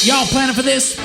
Y'all planning for this?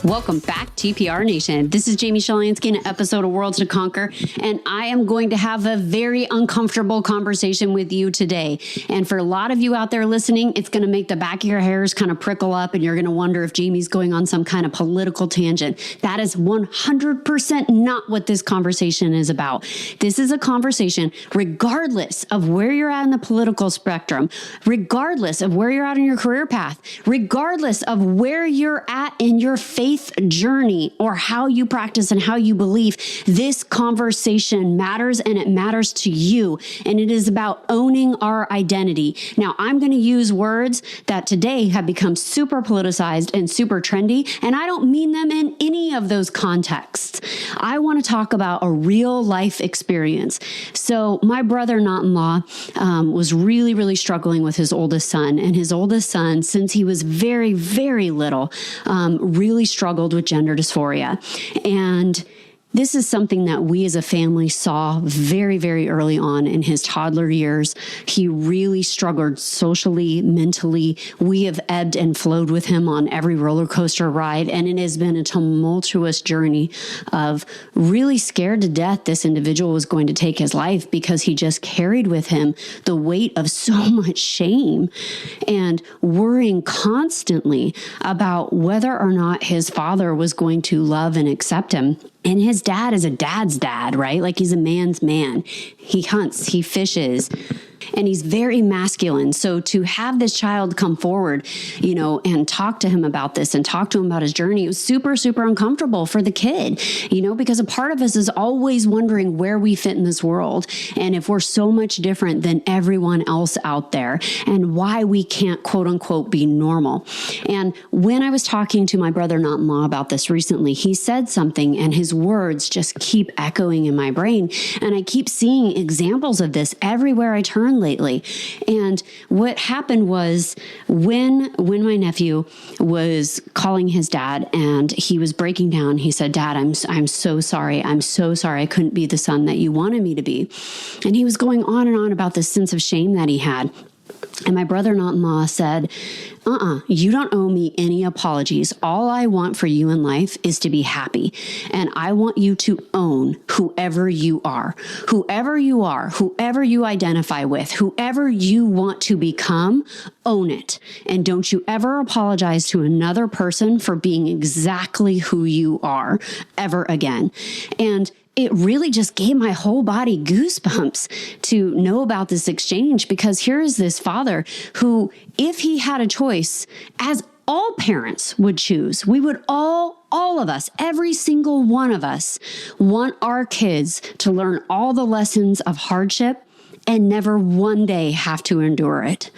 Welcome back, TPR Nation. This is Jamie Shalansky in an episode of Worlds to Conquer, and I am going to have a very uncomfortable conversation with you today. And for a lot of you out there listening, it's going to make the back of your hairs kind of prickle up, and you're going to wonder if Jamie's going on some kind of political tangent. That is 100% not what this conversation is about. This is a conversation, regardless of where you're at in the political spectrum, regardless of where you're at in your career path, regardless of where you're at in your faith journey or how you practice and how you believe, this conversation matters, and it matters to you. And it is about owning our identity. Now, I'm going to use words that today have become super politicized and super trendy, and I don't mean them in any of those contexts. I want to talk about a real life experience. So my brother-in-law was really, really struggling with his oldest son, and his oldest son, since he was very, very little, really struggled with gender dysphoria. And this is something that we as a family saw very, very early on in his toddler years. He really struggled socially, mentally. We have ebbed and flowed with him on every roller coaster ride, and it has been a tumultuous journey of really scared to death this individual was going to take his life, because he just carried with him the weight of so much shame and worrying constantly about whether or not his father was going to love and accept him. And his dad is a dad's dad, right? Like, he's a man's man. He hunts, he fishes, and he's very masculine. So to have this child come forward, and talk to him about this and talk to him about his journey, it was super, super uncomfortable for the kid, because a part of us is always wondering where we fit in this world and if we're so much different than everyone else out there and why we can't, quote unquote, be normal. And when I was talking to my brother-in-law about this recently, he said something, and his words just keep echoing in my brain. And I keep seeing examples of this everywhere I turn lately. And what happened was when my nephew was calling his dad and he was breaking down, he said, "Dad, I'm so sorry. I'm so sorry I couldn't be the son that you wanted me to be." And he was going on and on about this sense of shame that he had. And my brother-in-law said, you don't owe me any apologies. All I want for you in life is to be happy. And I want you to own whoever you are, whoever you identify with, whoever you want to become, own it. And don't you ever apologize to another person for being exactly who you are ever again. And it really just gave my whole body goosebumps to know about this exchange, because here is this father who, if he had a choice, as all parents would choose, we would all of us, every single one of us, want our kids to learn all the lessons of hardship and never one day have to endure it.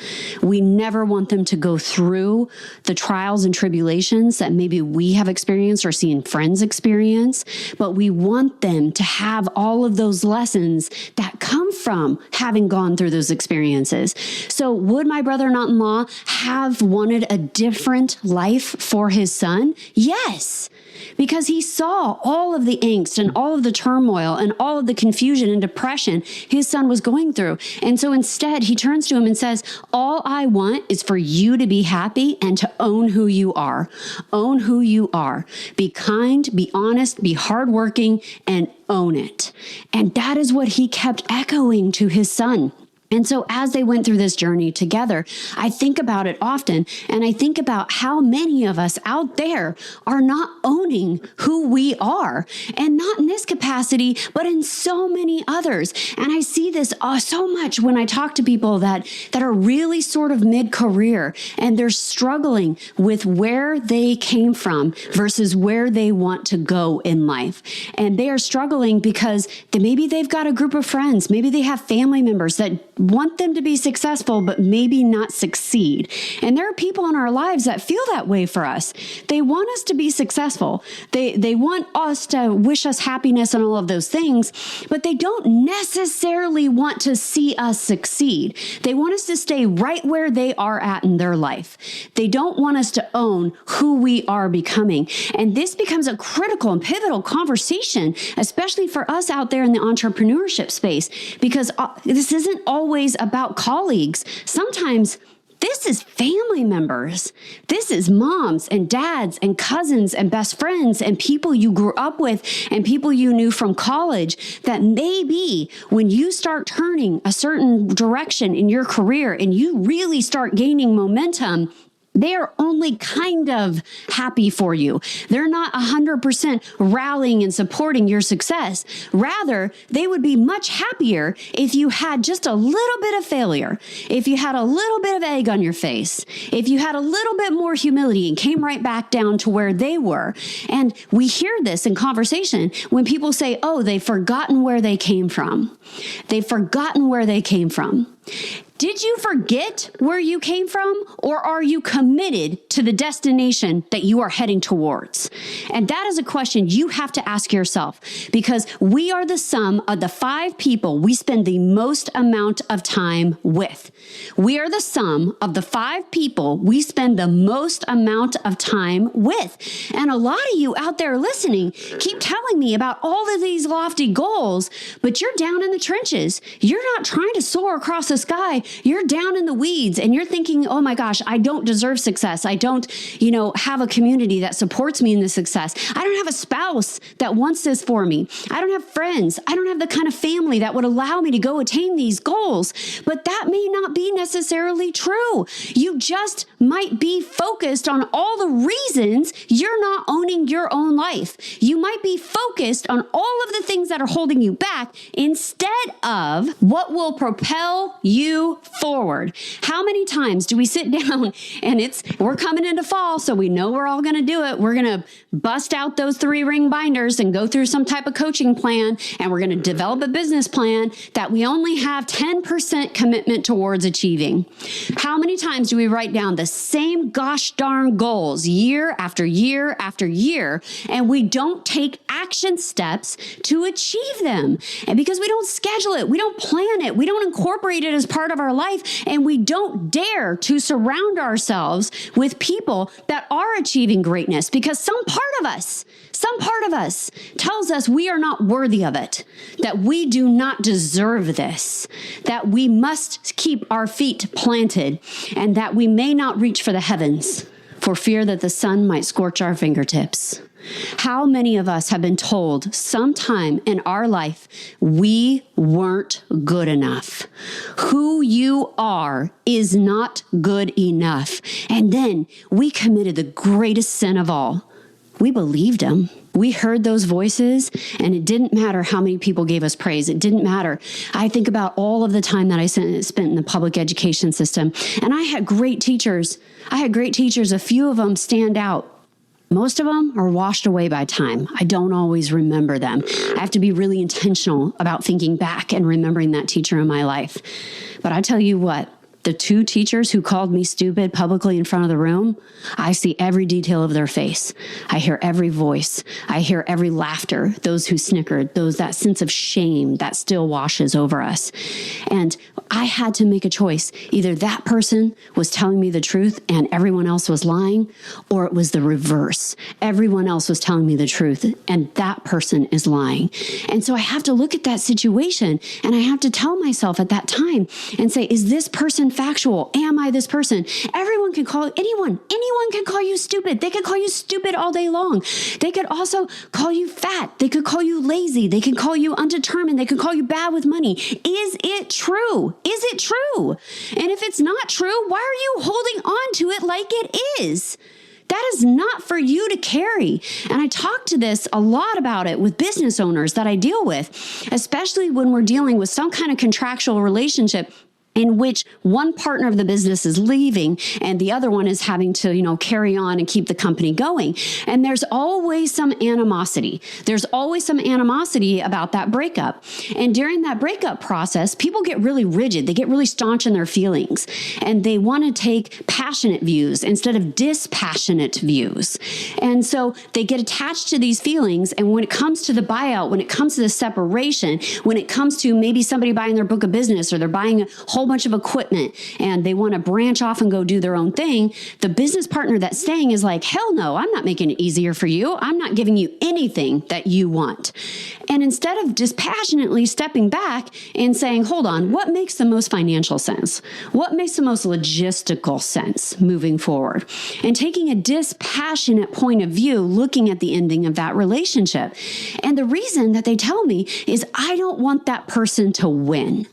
We never want them to go through the trials and tribulations that maybe we have experienced or seen friends experience, but we want them to have all of those lessons that come from having gone through those experiences. So would my brother-in-law have wanted a different life for his son? Yes. Because he saw all of the angst and all of the turmoil and all of the confusion and depression his son was going through. And so instead, he turns to him and says, all I want is for you to be happy and to own who you are. Own who you are. Be kind, be honest, be hardworking, and own it. And that is what he kept echoing to his son. And so as they went through this journey together, I think about it often, and I think about how many of us out there are not owning who we are, and not in this capacity, but in so many others. And I see this so much when I talk to people that are really sort of mid-career, and they're struggling with where they came from versus where they want to go in life. And they are struggling because maybe they've got a group of friends, maybe they have family members that want them to be successful, but maybe not succeed. And there are people in our lives that feel that way for us. They want us to be successful. They want us to wish us happiness and all of those things, but they don't necessarily want to see us succeed. They want us to stay right where they are at in their life. They don't want us to own who we are becoming. And this becomes a critical and pivotal conversation, especially for us out there in the entrepreneurship space, because this isn't always about colleagues. Sometimes this is family members. This is moms and dads and cousins and best friends and people you grew up with and people you knew from college that maybe when you start turning a certain direction in your career and you really start gaining momentum, they're only kind of happy for you. They're not 100% rallying and supporting your success. Rather, they would be much happier if you had just a little bit of failure, if you had a little bit of egg on your face, if you had a little bit more humility and came right back down to where they were. And we hear this in conversation when people say, oh, they've forgotten where they came from. They've forgotten where they came from. Did you forget where you came from, or are you committed to the destination that you are heading towards? And that is a question you have to ask yourself, because we are the sum of the 5 people we spend the most amount of time with. We are the sum of the 5 people we spend the most amount of time with. And a lot of you out there listening keep telling me about all of these lofty goals, but you're down in the trenches. You're not trying to soar across the sky. You're down in the weeds and you're thinking, oh my gosh, I don't deserve success. I don't, have a community that supports me in this success. I don't have a spouse that wants this for me. I don't have friends. I don't have the kind of family that would allow me to go attain these goals. But that may not be necessarily true. You just might be focused on all the reasons you're not owning your own life. You might be focused on all of the things that are holding you back instead of what will propel you forward. How many times do we sit down and we're coming into fall, so we know we're all going to do it. We're going to bust out those 3-ring binders and go through some type of coaching plan, and we're going to develop a business plan that we only have 10% commitment towards achieving. How many times do we write down the same gosh darn goals year after year after year, and we don't take action steps to achieve them? And because we don't schedule it, we don't plan it, we don't incorporate it as part of our life, and we don't dare to surround ourselves with people that are achieving greatness, because some part of us tells us we are not worthy of it, that we do not deserve this, that we must keep our feet planted, and that we may not reach for the heavens for fear that the sun might scorch our fingertips. How many of us have been told sometime in our life we weren't good enough? Who you are is not good enough. And then we committed the greatest sin of all. We believed them. We heard those voices, and it didn't matter how many people gave us praise. It didn't matter. I think about all of the time that I spent in the public education system, and I had great teachers. A few of them stand out. Most of them are washed away by time. I don't always remember them. I have to be really intentional about thinking back and remembering that teacher in my life. But I tell you what, the 2 teachers who called me stupid publicly in front of the room, I see every detail of their face. I hear every voice. I hear every laughter, those who snickered, that sense of shame that still washes over us. And I had to make a choice. Either that person was telling me the truth and everyone else was lying, or it was the reverse. Everyone else was telling me the truth and that person is lying. And so I have to look at that situation and I have to tell myself at that time and say, is this person factual? Am I this person? Anyone can call you stupid. They could call you stupid all day long. They could also call you fat. They could call you lazy. They could call you undetermined. They could call you bad with money. Is it true? Is it true? And if it's not true, why are you holding on to it like it is? That is not for you to carry. And I talk to this a lot about it with business owners that I deal with, especially when we're dealing with some kind of contractual relationship in which one partner of the business is leaving and the other one is having to, carry on and keep the company going. And there's always some animosity. There's always some animosity about that breakup. And during that breakup process, people get really rigid. They get really staunch in their feelings, and they want to take passionate views instead of dispassionate views. And so they get attached to these feelings. And when it comes to the buyout, when it comes to the separation, when it comes to maybe somebody buying their book of business, or they're buying a whole bunch of equipment and they want to branch off and go do their own thing, the business partner that's staying is like, hell no, I'm not making it easier for you. I'm not giving you anything that you want. And instead of dispassionately stepping back and saying, hold on, what makes the most financial sense? What makes the most logistical sense moving forward? And taking a dispassionate point of view, looking at the ending of that relationship. And the reason that they tell me is, I don't want that person to win.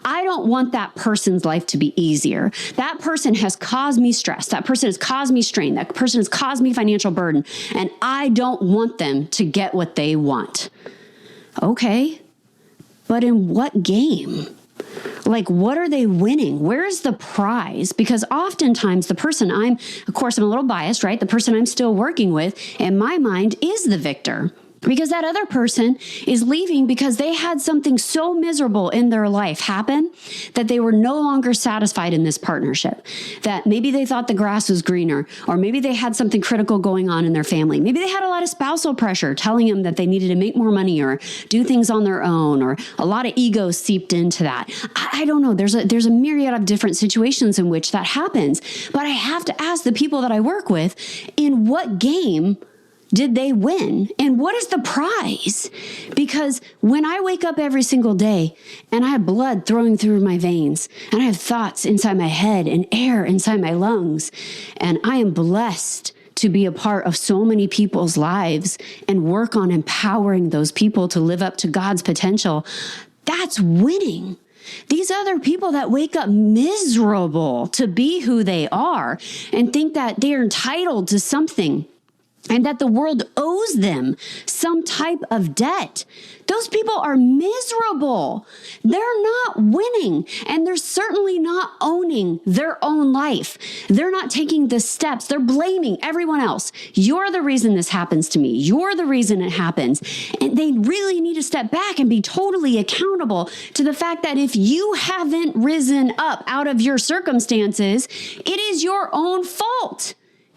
I don't want that person's life to be easier. That person has caused me stress. That person has caused me strain. That person has caused me financial burden. And I don't want them to get what they want. Okay, but in what game? Like, what are they winning? Where's the prize? Because oftentimes the person I'm a little biased, right? The person I'm still working with, in my mind, is the victor. Because that other person is leaving because they had something so miserable in their life happen that they were no longer satisfied in this partnership. That maybe they thought the grass was greener, or maybe they had something critical going on in their family. Maybe they had a lot of spousal pressure telling them that they needed to make more money or do things on their own, or a lot of ego seeped into that. I don't know. There's a myriad of different situations in which that happens. But I have to ask the people that I work with, in what game did they win? And what is the prize? Because when I wake up every single day and I have blood throwing through my veins, and I have thoughts inside my head and air inside my lungs, and I am blessed to be a part of so many people's lives and work on empowering those people to live up to God's potential, that's winning. These other people that wake up miserable to be who they are and think that they're entitled to something, and that the world owes them some type of debt, those people are miserable. They're not winning, and they're certainly not owning their own life. They're not taking the steps. They're blaming everyone else. You're the reason this happens to me. You're the reason it happens. And they really need to step back and be totally accountable to the fact that if you haven't risen up out of your circumstances, it is your own fault.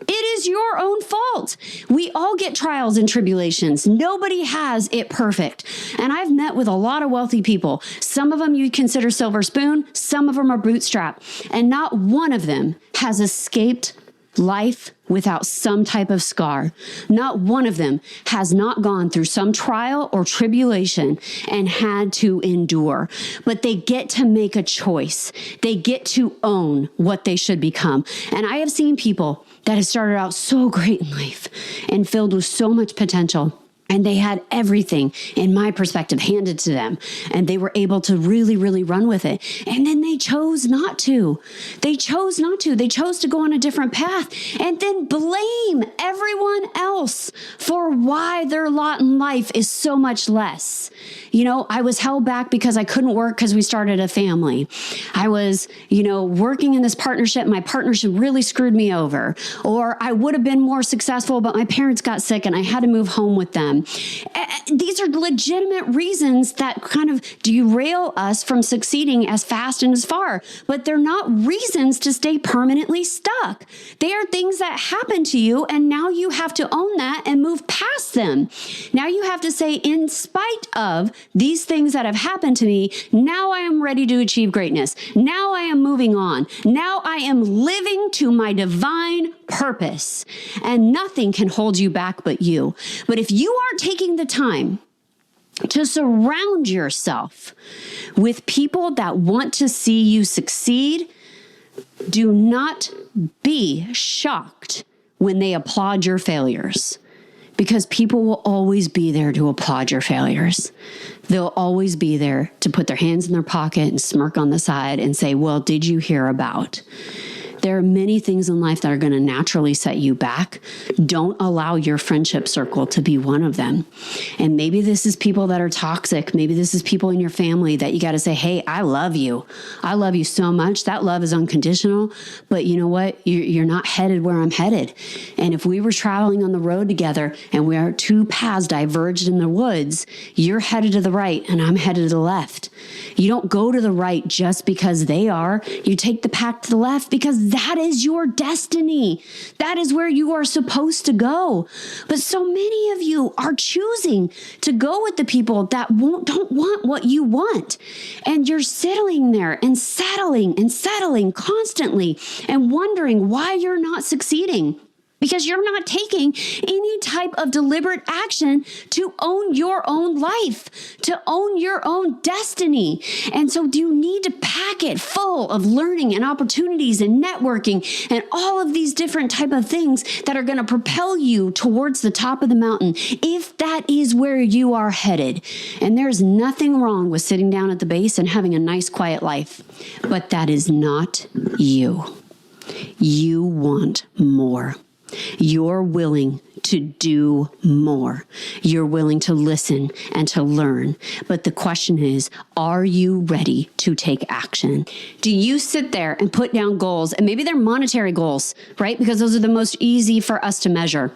It is your own fault. We all get trials and tribulations. Nobody has it perfect. And I've met with a lot of wealthy people. Some of them you consider silver spoon. Some of them are bootstrap. And not one of them has escaped life without some type of scar. Not one of them has not gone through some trial or tribulation and had to endure. But they get to make a choice. They get to own what they should become. And I have seen people that have started out so great in life and filled with so much potential, and they had everything, in my perspective, handed to them. And they were able to really, really run with it. And then they chose not to. They chose not to. They chose to go on a different path and then blame everyone else for why their lot in life is so much less. I was held back because I couldn't work because we started a family. I was, working in this partnership. My partnership really screwed me over. Or I would have been more successful, but my parents got sick and I had to move home with them. These are legitimate reasons that kind of derail us from succeeding as fast and as far, but they're not reasons to stay permanently stuck. They are things that happen to you, and now you have to own that and move past them. Now you have to say, in spite of these things that have happened to me, now I am ready to achieve greatness. Now I am moving on. Now I am living to my divine purpose, and nothing can hold you back but you. But if you aren't taking the time to surround yourself with people that want to see you succeed, do not be shocked when they applaud your failures, because people will always be there to applaud your failures. They'll always be there to put their hands in their pocket and smirk on the side and say, well, did you hear about? There are many things in life that are going to naturally set you back. Don't allow your friendship circle to be one of them. And maybe this is people that are toxic. Maybe this is people in your family that you got to say, hey, I love you. I love you so much. That love is unconditional. But you know what? You're not headed where I'm headed. And if we were traveling on the road together and we are two paths diverged in the woods, you're headed to the right and I'm headed to the left. You don't go to the right just because they are. You take the path to the left because that is your destiny. That is where you are supposed to go. But so many of you are choosing to go with the people that don't want what you want. And you're settling there and settling constantly and wondering why you're not succeeding. Because you're not taking any type of deliberate action to own your own life, to own your own destiny. And so you need to pack it full of learning and opportunities and networking and all of these different type of things that are going to propel you towards the top of the mountain, if that is where you are headed. And there's nothing wrong with sitting down at the base and having a nice, quiet life. But that is not you. You want more. You're willing to do more. You're willing to listen and to learn. But the question is, are you ready to take action? Do you sit there and put down goals, and maybe they're monetary goals, right? Because those are the most easy for us to measure.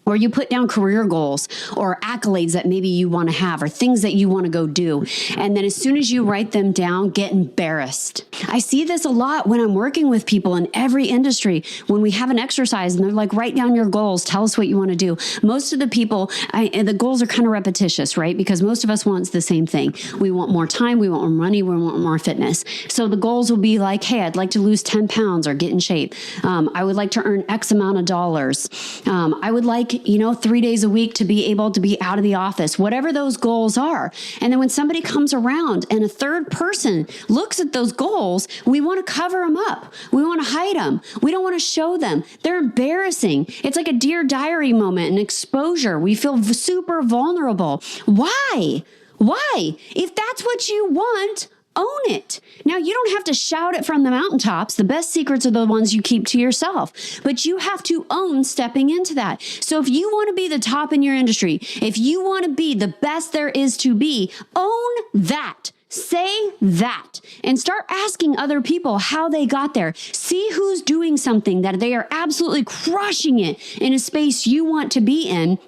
Or you put down career goals or accolades that maybe you want to have or things that you want to go do. And then as soon as you write them down, get embarrassed. I see this a lot when I'm working with people in every industry. When we have an exercise and they're like, write down your goals. Tell us what you want to do. Most of the people, the goals are kind of repetitious, right? Because most of us want the same thing. We want more time. We want more money. We want more fitness. So the goals will be like, hey, I'd like to lose 10 pounds or get in shape. I would like to earn X amount of dollars. I would like 3 days a week to be able to be out of the office, whatever those goals are. And then when somebody comes around and a third person looks at those goals, we want to cover them up. We want to hide them. We don't want to show them. They're embarrassing. It's like a Dear Diary moment, an exposure. We feel super vulnerable. Why? If that's what you want, own it. Now, you don't have to shout it from the mountaintops. The best secrets are the ones you keep to yourself, but you have to own stepping into that. So if you want to be the top in your industry, if you want to be the best there is to be, own that. Say that and start asking other people how they got there. See who's doing something that they are absolutely crushing it in a space you want to be in.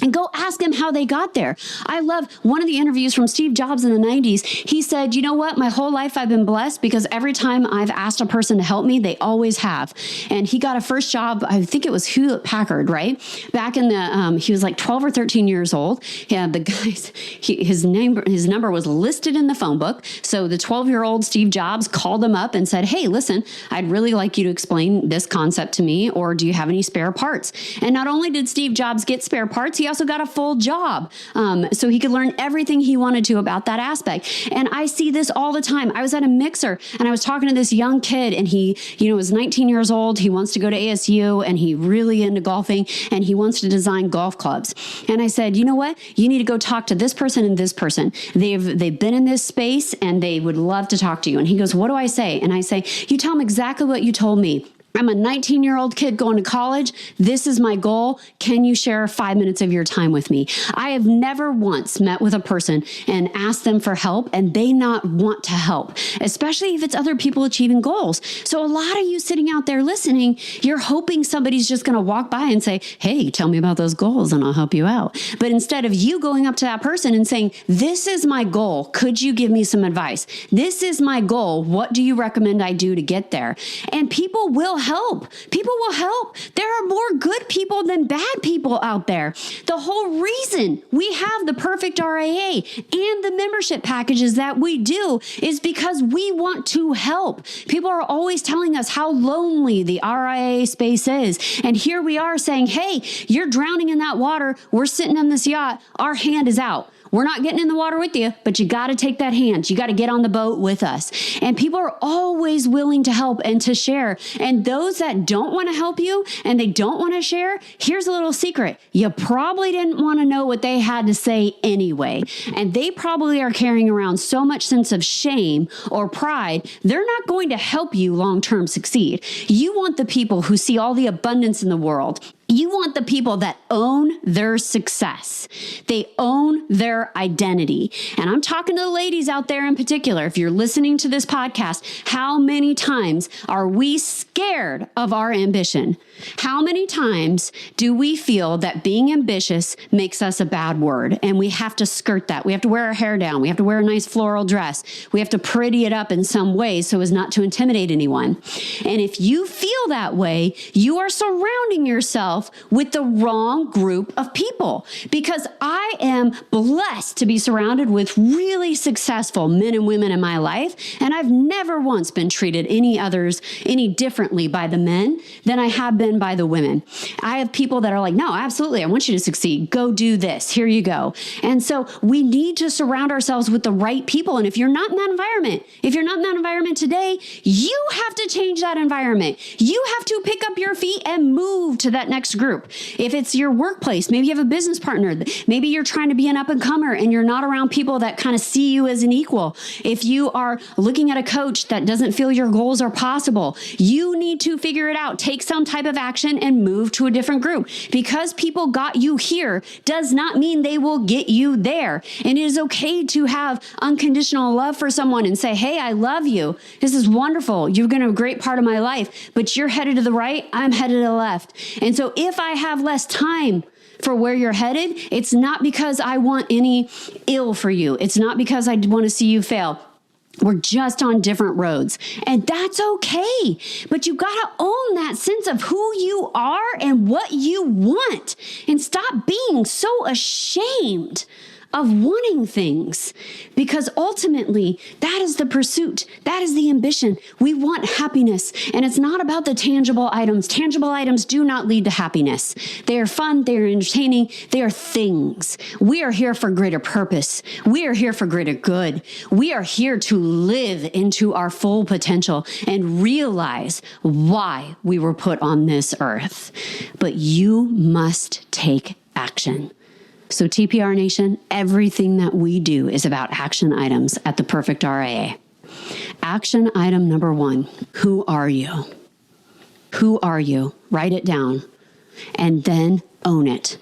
And go ask them how they got there. I love one of the interviews from Steve Jobs in the 90s. He said, you know what? My whole life I've been blessed because every time I've asked a person to help me, they always have. And he got a first job, I think it was Hewlett Packard, right? Back in the, he was like 12 or 13 years old. Yeah, the guys, his number was listed in the phone book. So the 12-year-old Steve Jobs called him up and said, hey, listen, I'd really like you to explain this concept to me, or do you have any spare parts? And not only did Steve Jobs get spare parts, he also got a full job. So he could learn everything he wanted to about that aspect. And I see this all the time. I was at a mixer and I was talking to this young kid and he, was 19 years old. He wants to go to ASU and he really into golfing and he wants to design golf clubs. And I said, you know what? You need to go talk to this person and this person. They've been in this space and they would love to talk to you. And he goes, what do I say? And I say, you tell them exactly what you told me. I'm a 19-year-old kid going to college. This is my goal. Can you share 5 minutes of your time with me? I have never once met with a person and asked them for help and they not want to help, especially if it's other people achieving goals. So a lot of you sitting out there listening, you're hoping somebody's just going to walk by and say, hey, tell me about those goals and I'll help you out. But instead of you going up to that person and saying, this is my goal. Could you give me some advice? This is my goal. What do you recommend I do to get there? And people will help. People will help. There are more good people than bad people out there. The whole reason we have the perfect RIA and the membership packages that we do is because we want to help. People are always telling us how lonely the RIA space is. And here we are saying, hey, you're drowning in that water. We're sitting on this yacht. Our hand is out. We're not getting in the water with you, but you got to take that hand. You got to get on the boat with us. And people are always willing to help and to share. And those that don't want to help you and they don't want to share, here's a little secret. You probably didn't want to know what they had to say anyway. And they probably are carrying around so much sense of shame or pride, they're not going to help you long-term succeed. You want the people who see all the abundance in the world. You want the people that own their success. They own their identity. And I'm talking to the ladies out there in particular. If you're listening to this podcast, how many times are we scared of our ambition? How many times do we feel that being ambitious makes us a bad word and we have to skirt that? We have to wear our hair down. We have to wear a nice floral dress. We have to pretty it up in some way so as not to intimidate anyone. And if you feel that way, you are surrounding yourself with the wrong group of people, because I am blessed to be surrounded with really successful men and women in my life. And I've never once been treated any differently by the men than I have been by the women. I have people that are like, no, absolutely. I want you to succeed. Go do this. Here you go. And so we need to surround ourselves with the right people. And if you're not in that environment, today, you have to change that environment. You have to pick up your feet and move to that next group. If it's your workplace, maybe you have a business partner, maybe you're trying to be an up-and-comer and you're not around people that kind of see you as an equal. If you are looking at a coach that doesn't feel your goals are possible, you need to figure it out. Take some type of action and move to a different group. Because people got you here does not mean they will get you there. And it is okay to have unconditional love for someone and say, hey, I love you. This is wonderful. You're going to be a great part of my life, but you're headed to the right. I'm headed to the left. And so if I have less time for where you're headed, it's not because I want any ill for you. It's not because I want to see you fail. We're just on different roads, and that's okay. But you got to own that sense of who you are and what you want, and stop being so ashamed of wanting things, because ultimately that is the pursuit. That is the ambition. We want happiness, and it's not about the tangible items. Tangible items do not lead to happiness. They are fun. They are entertaining. They are things. We are here for greater purpose. We are here for greater good. We are here to live into our full potential and realize why we were put on this earth. But you must take action. So TPR Nation, everything that we do is about action items at the Perfect RIA. Action item number 1, who are you? Who are you? Write it down and then own it.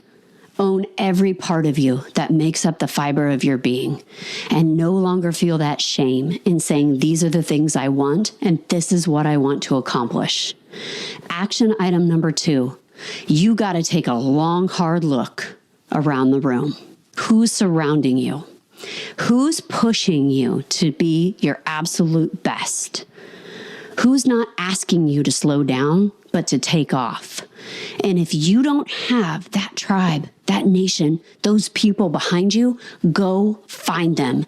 Own every part of you that makes up the fiber of your being, and no longer feel that shame in saying, these are the things I want and this is what I want to accomplish. Action item number 2, you got to take a long, hard look around the room. Who's surrounding you? Who's pushing you to be your absolute best? Who's not asking you to slow down, but to take off? And if you don't have that tribe, that nation, those people behind you, go find them.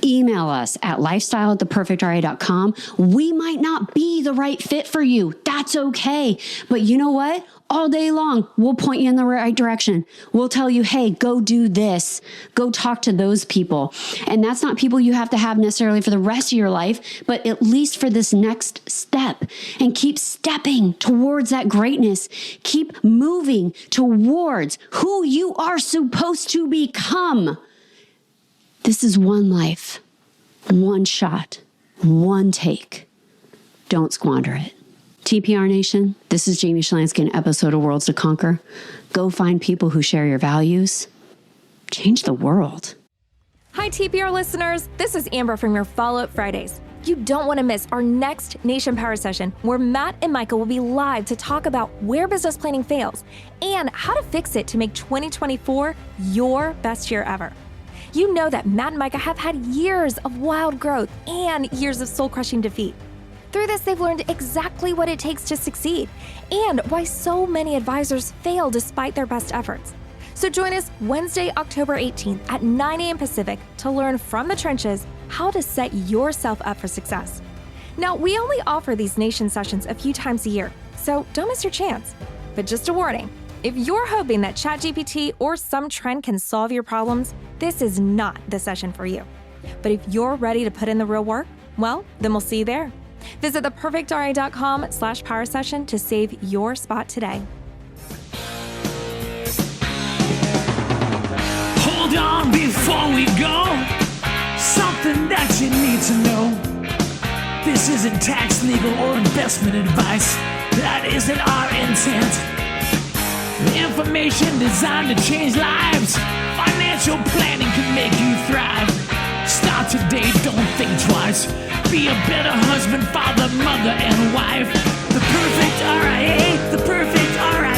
Email us at lifestyle@theperfectria.com. We might not be the right fit for you. That's okay. But you know what? All day long, we'll point you in the right direction. We'll tell you, hey, go do this. Go talk to those people. And that's not people you have to have necessarily for the rest of your life, but at least for this next step. And keep stepping towards that greatness. Keep moving towards who you are supposed to become. This is one life, one shot, one take. Don't squander it. TPR Nation, this is Jamie Shalansky, an episode of Worlds to Conquer. Go find people who share your values. Change the world. Hi, TPR listeners. This is Amber from your Follow-Up Fridays. You don't want to miss our next Nation Power session, where Matt and Micah will be live to talk about where business planning fails and how to fix it to make 2024 your best year ever. You know that Matt and Micah have had years of wild growth and years of soul-crushing defeat. Through this, they've learned exactly what it takes to succeed and why so many advisors fail despite their best efforts. So join us Wednesday, October 18th at 9 a.m. Pacific to learn from the trenches how to set yourself up for success. Now, we only offer these Nation sessions a few times a year, so don't miss your chance. But just a warning, if you're hoping that ChatGPT or some trend can solve your problems, this is not the session for you. But if you're ready to put in the real work, well, then we'll see you there. Visit theperfectRA.com/power session to save your spot today. Hold on before we go. Something that you need to know. This isn't tax, legal, or investment advice. That isn't our intent. Information designed to change lives. Financial planning can make you thrive. Start today, don't think twice. Be a better husband, father, mother, and wife. The perfect RIA, the perfect RIA.